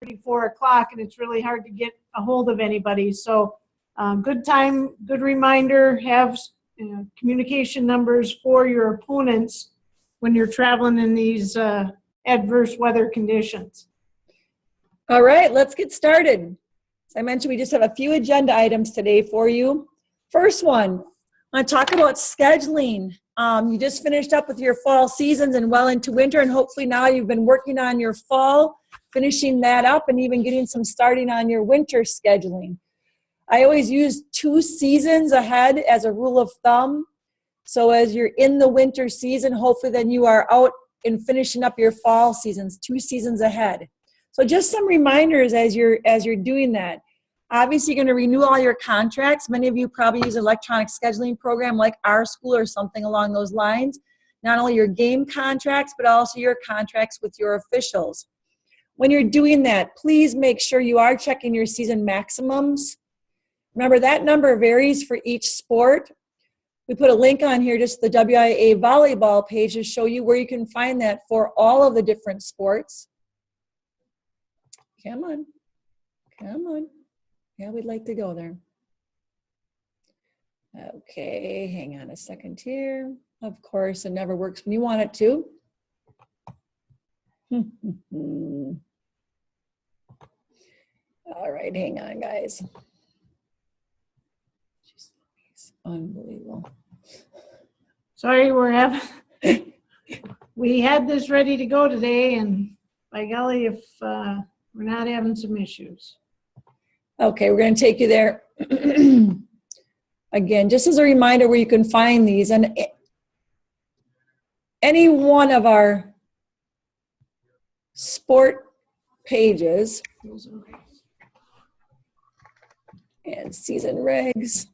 3:30, 4 o'clock, and it's really hard to get a hold of anybody. So good time, good reminder, have communication numbers for your opponents when you're traveling in these adverse weather conditions. All right, let's get started. As I mentioned, we just have a few agenda items today for you. First one, I want to talk about scheduling. You just finished up with your fall seasons and well into winter, and hopefully now you've been working on your fall, finishing that up, and even getting some starting on your winter scheduling. I always use 2 seasons ahead as a rule of thumb. So as you're in the winter season, hopefully then you are out and finishing up your fall seasons 2 seasons ahead. So just some reminders as you're doing that. Obviously, you're going to renew all your contracts. Many of you probably use an electronic scheduling program like our school or something along those lines. Not only your game contracts, but also your contracts with your officials. When you're doing that, please make sure you are checking your season maximums. Remember, that number varies for each sport. We put a link on here, just the WIA volleyball page, to show you where you can find that for all of the different sports. Come on. Come on. Yeah, we'd like to go there. Okay, hang on a second here. Of course, it never works when you want it to. All right, hang on, guys. Jeez, unbelievable. Sorry, we had this ready to go today, and by golly, if we're not having some issues. Okay, we're going to take you there. Again, just as a reminder where you can find these, and any one of our sport pages and season regs.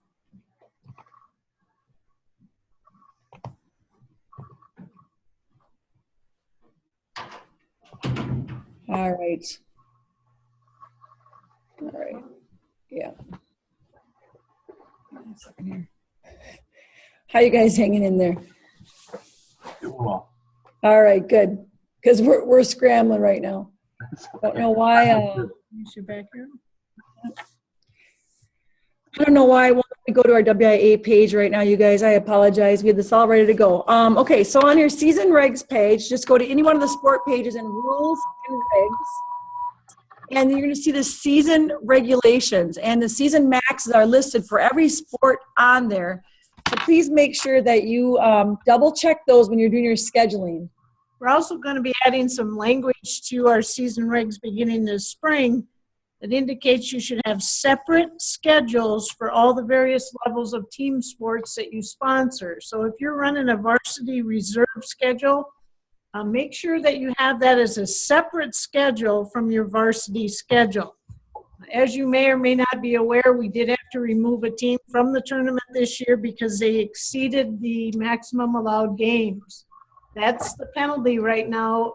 All right. All right. Yeah. How you guys hanging in there? Well. All right, good. Because we're scrambling right now. Don't know why. I don't know why I won't go to our WIA page right now, you guys. I apologize. We had this all ready to go. Okay, so on your season regs page, just go to any one of the sport pages and rules and regs. And you're going to see the season regulations, and the season maxes are listed for every sport on there. So please make sure that you double check those when you're doing your scheduling. We're also going to be adding some language to our season regs beginning this spring that indicates you should have separate schedules for all the various levels of team sports that you sponsor. So if you're running a varsity reserve schedule, make sure that you have that as a separate schedule from your varsity schedule. As you may or may not be aware, we did have to remove a team from the tournament this year because they exceeded the maximum allowed games. That's the penalty right now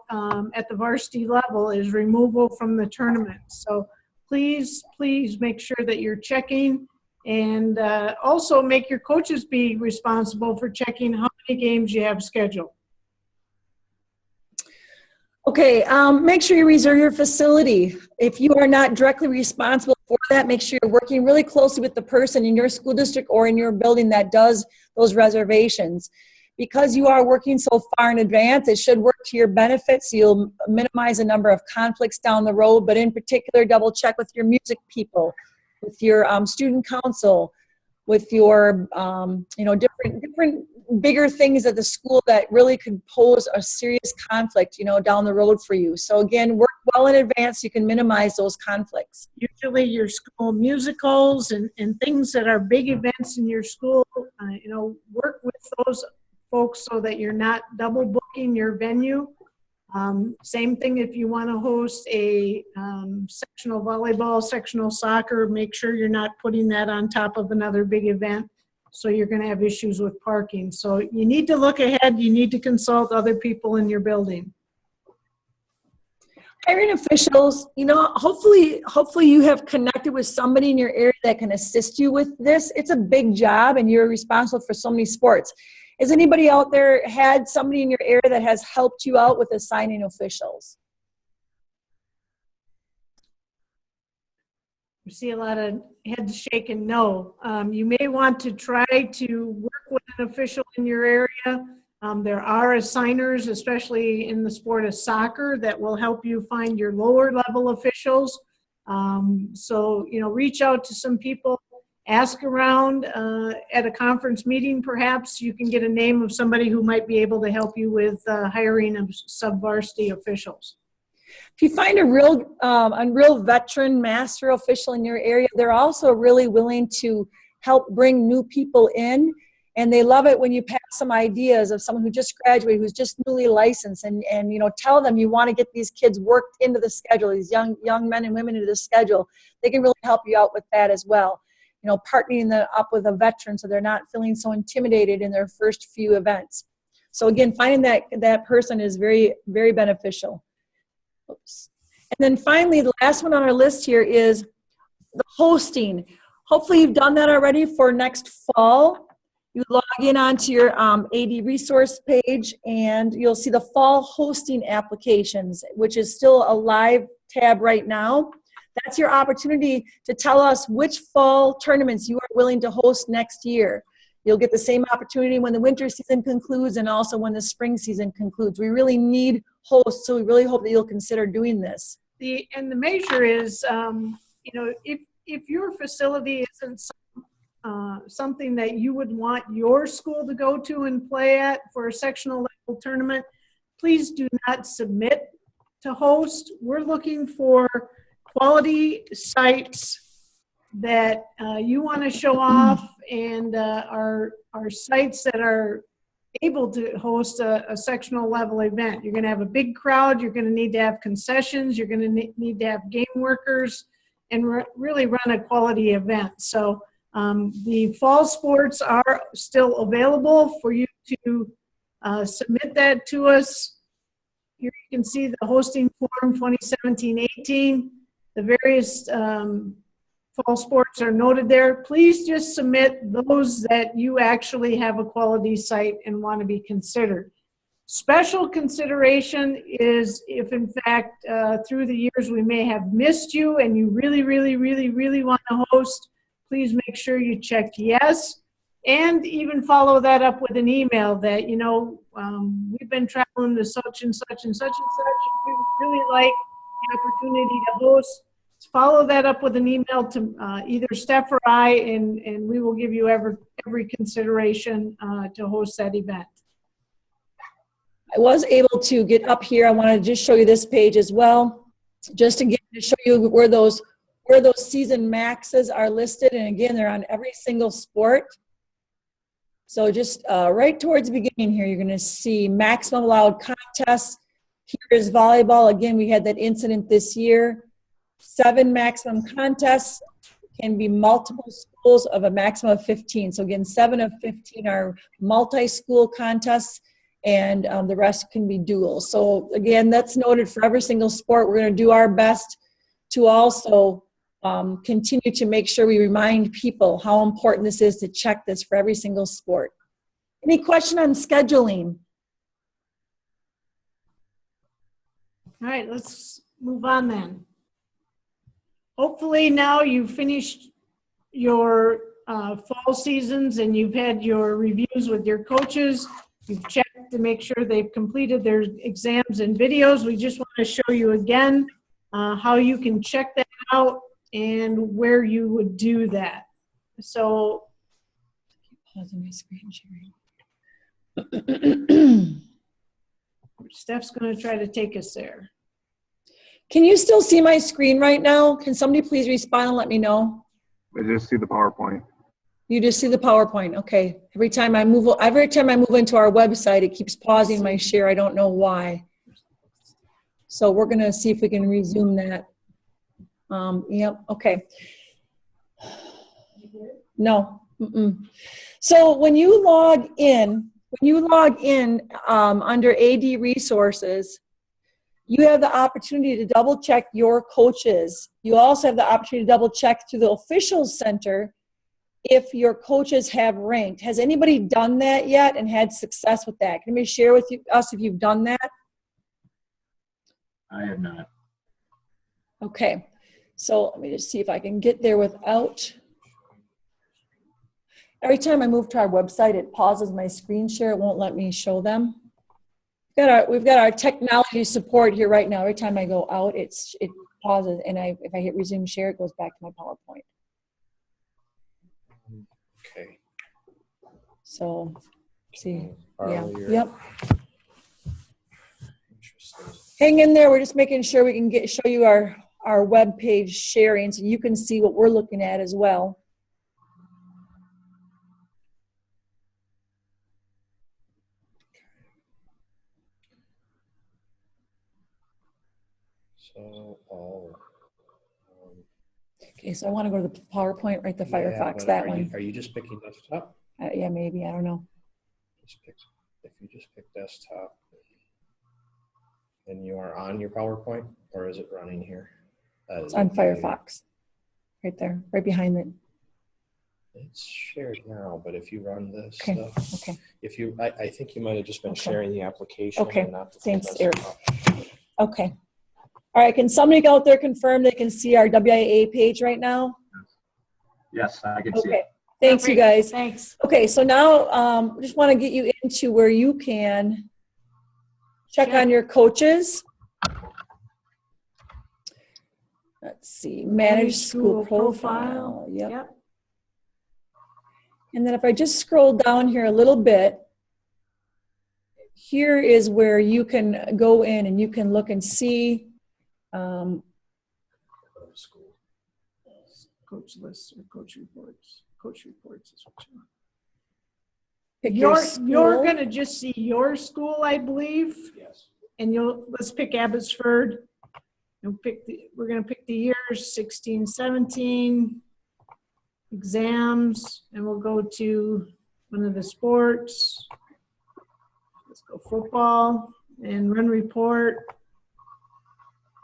at the varsity level, is removal from the tournament. So please make sure that you're checking, and also make your coaches be responsible for checking how many games you have scheduled. Okay, make sure you reserve your facility. If you are not directly responsible for that, make sure you're working really closely with the person in your school district or in your building that does those reservations. Because you are working so far in advance, it should work to your benefit, so you'll minimize the number of conflicts down the road, but in particular, double check with your music people, with your student council, with your, different bigger things at the school that really could pose a serious conflict, down the road for you. So again, work well in advance so you can minimize those conflicts. Usually your school musicals and things that are big events in your school, work with those folks so that you're not double booking your venue. Same thing if you want to host a sectional volleyball, sectional soccer, make sure you're not putting that on top of another big event. So you're going to have issues with parking. So you need to look ahead. You need to consult other people in your building. Hiring officials, hopefully you have connected with somebody in your area that can assist you with this. It's a big job and you're responsible for so many sports. Has anybody out there had somebody in your area that has helped you out with assigning officials? see a lot of heads shaking no. You may want to try to work with an official in your area. There are assigners, especially in the sport of soccer, that will help you find your lower level officials. So, reach out to some people, ask around at a conference meeting. Perhaps you can get a name of somebody who might be able to help you with hiring of sub-varsity officials. If you find a real veteran master official in your area, they're also really willing to help bring new people in. And they love it when you pass some ideas of someone who just graduated, who's just newly licensed, and tell them you want to get these kids worked into the schedule, these young men and women into the schedule. They can really help you out with that as well. Partnering them up with a veteran so they're not feeling so intimidated in their first few events. So again, finding that person is very, very beneficial. Oops. And then finally, the last one on our list here is the hosting. Hopefully you've done that already for next fall. You log in onto your AD resource page and you'll see the fall hosting applications, which is still a live tab right now. That's your opportunity to tell us which fall tournaments you are willing to host next year. You'll get the same opportunity when the winter season concludes and also when the spring season concludes. We really need hosts, so we really hope that you'll consider doing this. The measure is, if your facility isn't something that you would want your school to go to and play at for a sectional level tournament, please do not submit to host. We're looking for quality sites that you want to show off and are sites that are able to host a sectional level event. You're going to have a big crowd. You're going to need to have concessions. You're going to need to have game workers and really run a quality event. So the fall sports are still available for you to submit that to us. Here you can see the hosting form 2017-18. The various fall sports are noted there. Please just submit those that you actually have a quality site and want to be considered. Special consideration is if, in fact, through the years we may have missed you and you really, really, really, really want to host, please make sure you check yes, and even follow that up with an email that, we've been traveling to such and such and such and such, and we would really like the opportunity to host. Follow that up with an email to either Steph or I, and we will give you every consideration to host that event. I was able to get up here. I wanted to just show you this page as well, just again to show you where those season maxes are listed. And again, they're on every single sport. So just right towards the beginning here, you're going to see maximum allowed contests. Here is volleyball. Again, we had that incident this year. 7 maximum contests, can be multiple schools of a maximum of 15. So again, 7 of 15 are multi-school contests, and the rest can be dual. So again, that's noted for every single sport. We're going to do our best to also continue to make sure we remind people how important this is to check this for every single sport. Any question on scheduling? All right, let's move on then. Hopefully now you've finished your fall seasons and you've had your reviews with your coaches. You've checked to make sure they've completed their exams and videos. We just want to show you again how you can check that out and where you would do that. So, pausing my screen sharing. Steph's going to try to take us there. Can you still see my screen right now? Can somebody please respond and let me know? I just see the PowerPoint. You just see the PowerPoint. Okay. Every time I move into our website, it keeps pausing my share. I don't know why. So we're going to see if we can resume that. Yep. Okay. No. So when you log in under AD resources, you have the opportunity to double check your coaches. You also have the opportunity to double check through the officials center if your coaches have ranked. Has anybody done that yet and had success with that? Can you share with us if you've done that? I have not. Okay. So let me just see if I can get there without. Every time I move to our website, it pauses my screen share. It won't let me show them. We've got our technology support here right now. Every time I go out, it pauses, and if I hit resume share, it goes back to my PowerPoint. Okay. So, see, yeah, Earlier. yep. Interesting. Hang in there. We're just making sure we can show you our web page sharing, so you can see what we're looking at as well. So, Okay, so I want to go to the PowerPoint, right? The yeah, Firefox, but that one. Are you just picking desktop? Yeah, maybe. I don't know. If you just pick desktop, and you are on your PowerPoint, or is it running here? It's on Firefox, right there, right behind it. It's shared now, but if you run this Okay. stuff, Okay. if you, I think you might have just been Okay. sharing the application. Okay. And not the Thanks, desktop. Okay. All right. Can somebody out there confirm they can see our WIA page right now? Yes, I can see Okay. it. Thanks, you guys. Thanks. Okay. So now, we just want to get you into where you can check on your coaches. Let's see. Manage school profile. Yep. And then if I just scroll down here a little bit, here is where you can go in and you can look and see. Coach lists or coach reports. Coach reports is what you want. Pick You're going to just see your school, I believe. Yes. And let's pick Abbotsford. We're going to pick the years 16, 17, exams, and we'll go to one of the sports. Let's go football and run report.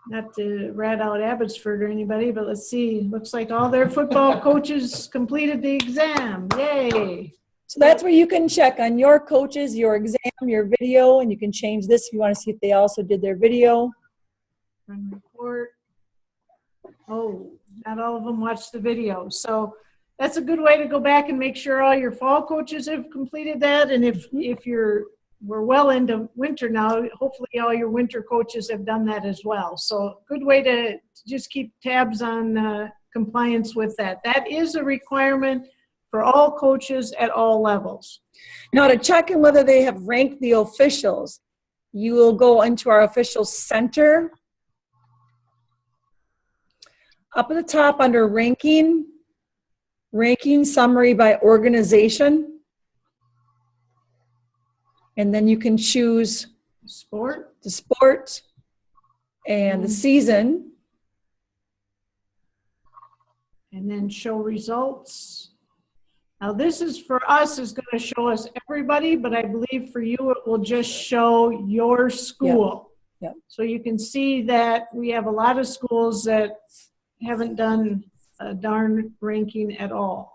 Not to rat out Abbotsford or anybody, but let's see. Looks like all their football coaches completed the exam. Yay. So that's where you can check on your coaches, your exam, your video, and you can change this if you want to see if they also did their video. Run report. Oh, not all of them watched the video. So that's a good way to go back and make sure all your fall coaches have completed that. And if we're well into winter now, hopefully all your winter coaches have done that as well. So good way to just keep tabs on compliance with that. That is a requirement for all coaches at all levels. Now, to check in whether they have ranked the officials, you will go into our official center. Up at the top under ranking summary by organization. And then you can choose the sport and the season. And then show results. Now this is for us, is going to show us everybody, but I believe for you it will just show your school. Yep. So you can see that we have a lot of schools that haven't done a darn ranking at all.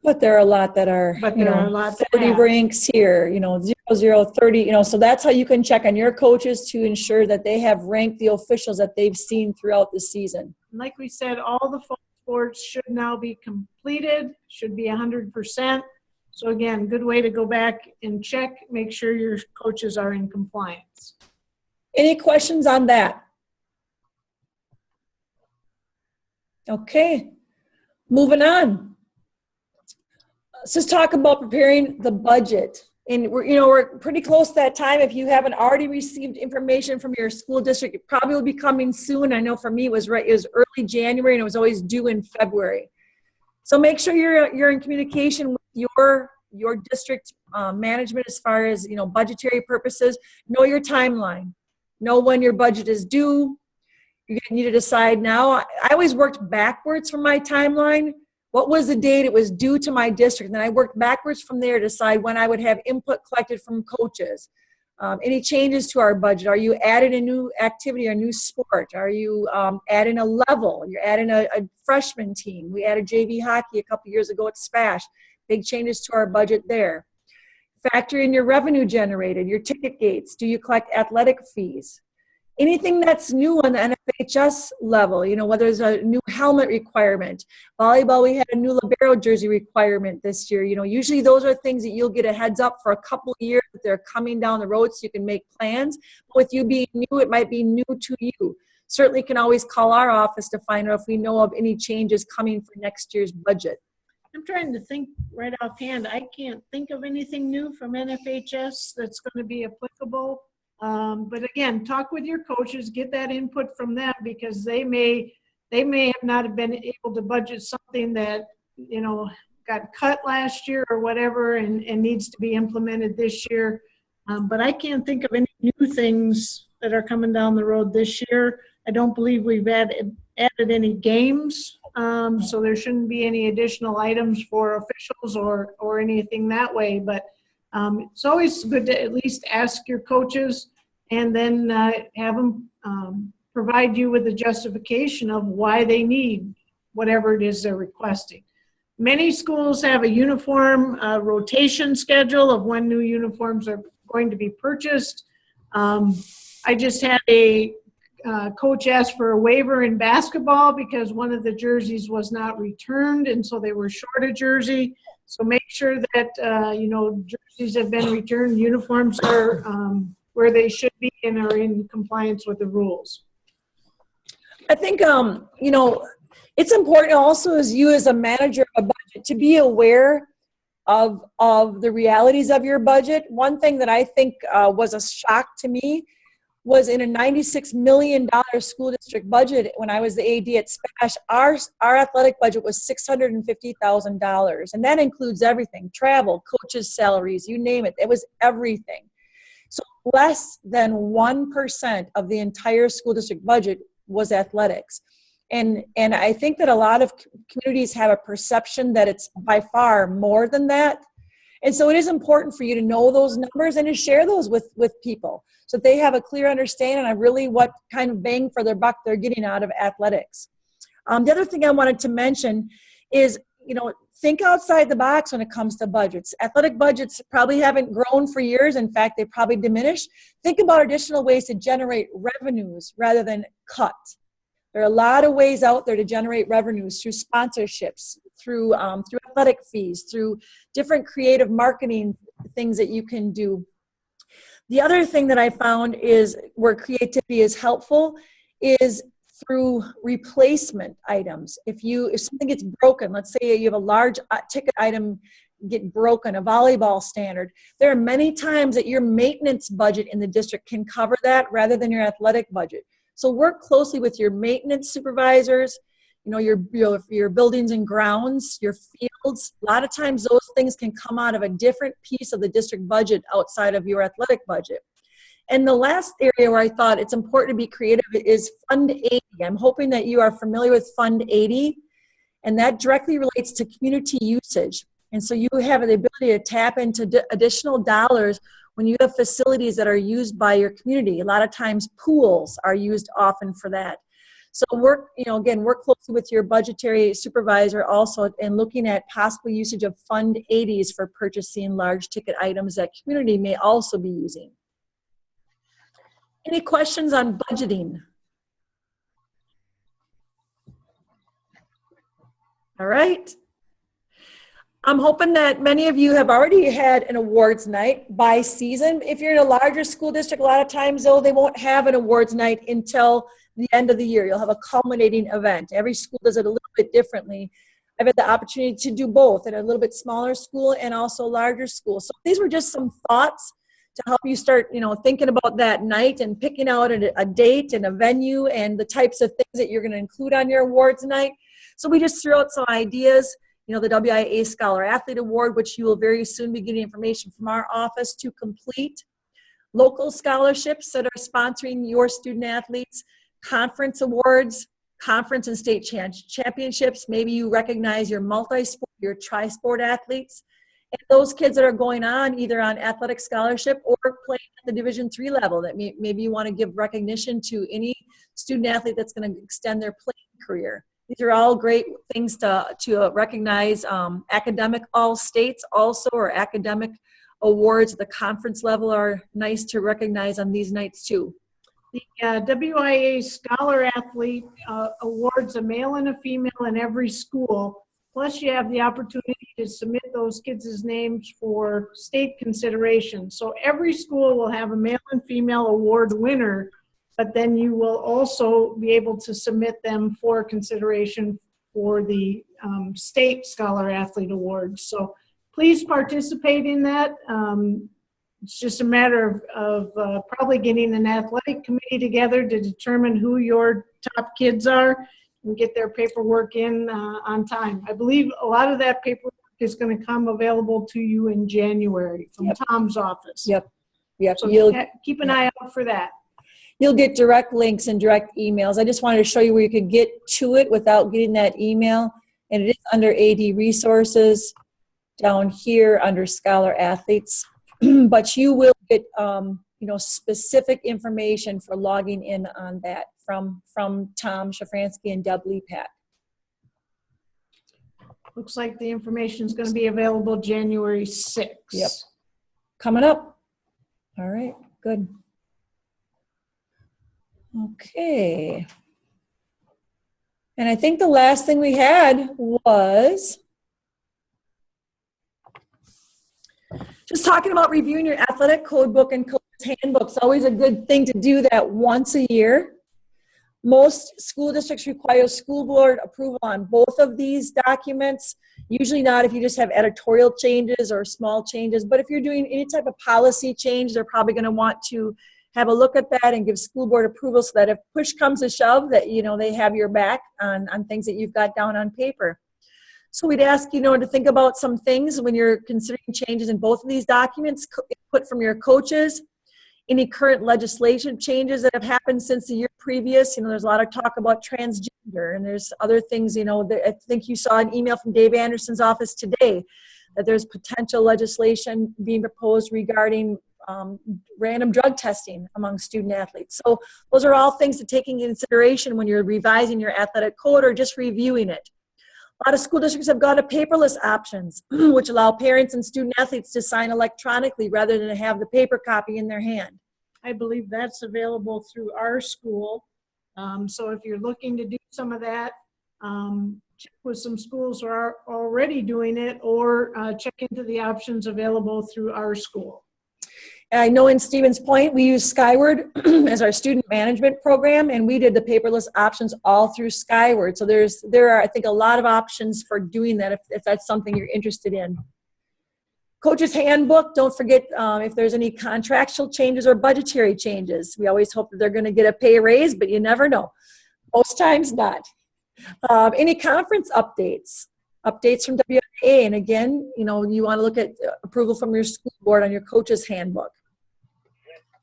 But there are a lot that are, But there are a lot that 30 have. ranks here, 0, 0, 30, so that's how you can check on your coaches to ensure that they have ranked the officials that they've seen throughout the season. Like we said, all the fall sports should now be completed, should be 100%. So again, good way to go back and check, make sure your coaches are in compliance. Any questions on that? Okay, moving on. Let's just talk about preparing the budget. And we're pretty close to that time. If you haven't already received information from your school district, it probably will be coming soon. I know for me it was early January and it was always due in February. So make sure you're in communication with your district management as far as budgetary purposes. Know your timeline. Know when your budget is due. You're going to need to decide now. I always worked backwards from my timeline. What was the date it was due to my district? And then I worked backwards from there to decide when I would have input collected from coaches. Any changes to our budget? Are you adding a new activity or a new sport? Are you adding a level? You're adding a freshman team. We added JV hockey a couple years ago at SPASH. Big changes to our budget there. Factor in your revenue generated, your ticket gates. Do you collect athletic fees? Anything that's new on the NFHS level, whether there's a new helmet requirement. Volleyball, we had a new libero jersey requirement this year. Usually those are things that you'll get a heads up for a couple of years that they're coming down the road so you can make plans. With you being new, it might be new to you. Certainly can always call our office to find out if we know of any changes coming for next year's budget. I'm trying to think right offhand. I can't think of anything new from NFHS that's going to be applicable. But again, talk with your coaches, get that input from them, because they may have not have been able to budget something that, got cut last year or whatever and needs to be implemented this year. But I can't think of any new things that are coming down the road this year. I don't believe we've added any games. So there shouldn't be any additional items for officials or anything that way. But it's always good to at least ask your coaches and then have them provide you with a justification of why they need whatever it is they're requesting. Many schools have a uniform rotation schedule of when new uniforms are going to be purchased. I just had a coach ask for a waiver in basketball because one of the jerseys was not returned, and so they were short a jersey. So make sure that, jerseys have been returned, uniforms are where they should be and are in compliance with the rules. I think, it's important also as you as a manager of a budget to be aware of the realities of your budget. One thing that I think was a shock to me was in a $96 million school district budget when I was the AD at SPASH, our athletic budget was $650,000. And that includes everything, travel, coaches' salaries, you name it. It was everything. So less than 1% of the entire school district budget was athletics. And I think that a lot of communities have a perception that it's by far more than that. And so it is important for you to know those numbers and to share those with people so that they have a clear understanding of really what kind of bang for their buck they're getting out of athletics. The other thing I wanted to mention is, think outside the box when it comes to budgets. Athletic budgets probably haven't grown for years. In fact, they probably diminished. Think about additional ways to generate revenues rather than cut. There are a lot of ways out there to generate revenues through sponsorships, through athletic fees, through different creative marketing things that you can do. The other thing that I found is where creativity is helpful is through replacement items. If something gets broken, let's say you have a large ticket item get broken, a volleyball standard, there are many times that your maintenance budget in the district can cover that rather than your athletic budget. So work closely with your maintenance supervisors, your buildings and grounds, your fields. A lot of times those things can come out of a different piece of the district budget outside of your athletic budget. And the last area where I thought it's important to be creative is Fund 80. I'm hoping that you are familiar with Fund 80, and that directly relates to community usage. And so you have the ability to tap into additional dollars when you have facilities that are used by your community. A lot of times pools are used often for that. So work closely with your budgetary supervisor also in looking at possible usage of Fund 80s for purchasing large ticket items that community may also be using. Any questions on budgeting? All right. I'm hoping that many of you have already had an awards night by season. If you're in a larger school district, a lot of times, though, they won't have an awards night until the end of the year. You'll have a culminating event. Every school does it a little bit differently. I've had the opportunity to do both at a little bit smaller school and also larger school. So these were just some thoughts to help you start, thinking about that night and picking out a date and a venue and the types of things that you're going to include on your awards night. So we just threw out some ideas. The WIA Scholar Athlete Award, which you will very soon be getting information from our office to complete. Local scholarships that are sponsoring your student athletes. Conference awards, conference and state championships. Maybe you recognize your multi-sport, your tri-sport athletes. And those kids that are going on either on athletic scholarship or playing at the Division III level that maybe you want to give recognition to any student athlete that's going to extend their playing career. These are all great things to recognize. Academic all states also, or academic awards at the conference level are nice to recognize on these nights too. The WIA Scholar Athlete awards a male and a female in every school. Plus, you have the opportunity to submit those kids' names for state consideration. So every school will have a male and female award winner, but then you will also be able to submit them for consideration for the state Scholar Athlete Awards. So please participate in that. It's just a matter of probably getting an athletic committee together to determine who your top kids are and get their paperwork in on time. I believe a lot of that paperwork is going to come available to you in January from Tom's office. Yep. So keep an eye out for that. You'll get direct links and direct emails. I just wanted to show you where you could get to it without getting that email. And it is under AD Resources down here under Scholar Athletes. But you will get specific information for logging in on that from Tom Shafransky and Deb Lepak. Looks like the information is going to be available January 6th. Yep. Coming up. All right, good. Okay. And I think the last thing we had was just talking about reviewing your athletic code book and coach's handbook. It's always a good thing to do that once a year. Most school districts require school board approval on both of these documents. Usually not if you just have editorial changes or small changes, but if you're doing any type of policy change, they're probably going to want to have a look at that and give school board approval so that if push comes to shove, that they have your back on things that you've got down on paper. So we'd ask to think about some things when you're considering changes in both of these documents, input from your coaches, any current legislation changes that have happened since the year previous. There's a lot of talk about transgender, and there's other things, I think you saw an email from Dave Anderson's office today that there's potential legislation being proposed regarding random drug testing among student athletes. So those are all things to take into consideration when you're revising your athletic code or just reviewing it. A lot of school districts have gone to paperless options, which allow parents and student athletes to sign electronically rather than have the paper copy in their hand. I believe that's available through our school. So if you're looking to do some of that, check with some schools who are already doing it, or check into the options available through our school. I know in Stevens Point, we use Skyward as our student management program, and we did the paperless options all through Skyward. So there are, I think, a lot of options for doing that if that's something you're interested in. Coach's handbook, don't forget if there's any contractual changes or budgetary changes. We always hope that they're going to get a pay raise, but you never know. Most times not. Any conference updates from WIA, and again, you want to look at approval from your school board on your coach's handbook.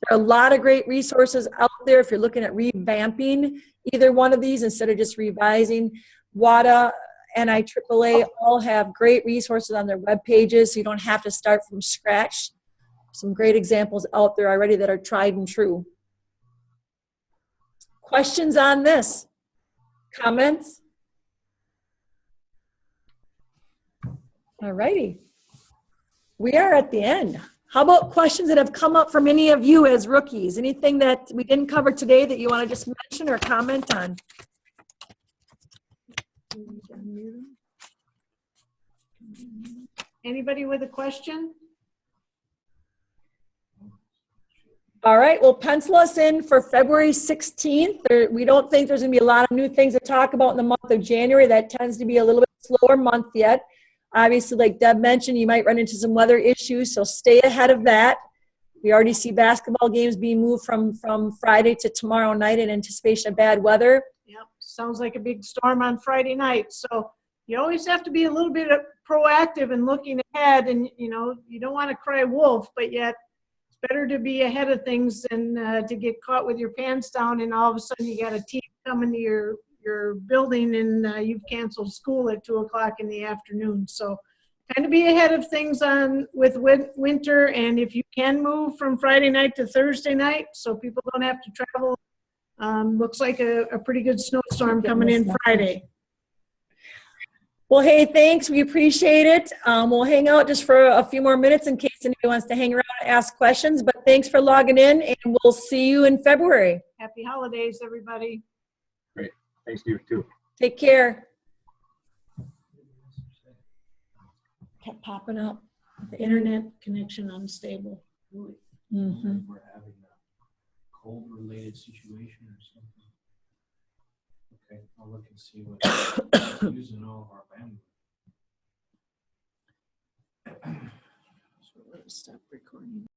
There are a lot of great resources out there if you're looking at revamping either one of these instead of just revising. WADA and IAAA all have great resources on their web pages, so you don't have to start from scratch. Some great examples out there already that are tried and true. Questions on this? Comments? All righty. We are at the end. How about questions that have come up from any of you as rookies? Anything that we didn't cover today that you want to just mention or comment on? Anybody with a question? All right, well, pencil us in for February 16th. We don't think there's going to be a lot of new things to talk about in the month of January. That tends to be a little bit slower month yet. Obviously, like Deb mentioned, you might run into some weather issues, so stay ahead of that. We already see basketball games being moved from Friday to tomorrow night in anticipation of bad weather. Yep, sounds like a big storm on Friday night. So you always have to be a little bit proactive and looking ahead, and you don't want to cry wolf, but yet it's better to be ahead of things than to get caught with your pants down and all of a sudden you got a team coming to your building and you've canceled school at 2:00 in the afternoon. So kind of be ahead of things with winter, and if you can move from Friday night to Thursday night so people don't have to travel. Looks like a pretty good snowstorm coming in Friday. Well, hey, thanks. We appreciate it. We'll hang out just for a few more minutes in case anybody wants to hang around and ask questions, but thanks for logging in, and we'll see you in February. Happy holidays, everybody. Thanks to you too. Take care. Kept popping up. The Internet connection unstable. Really? Mhm. We're having a cold-related situation or something. Okay, I'll look and see what's using all of our bandwidth. So let's stop recording.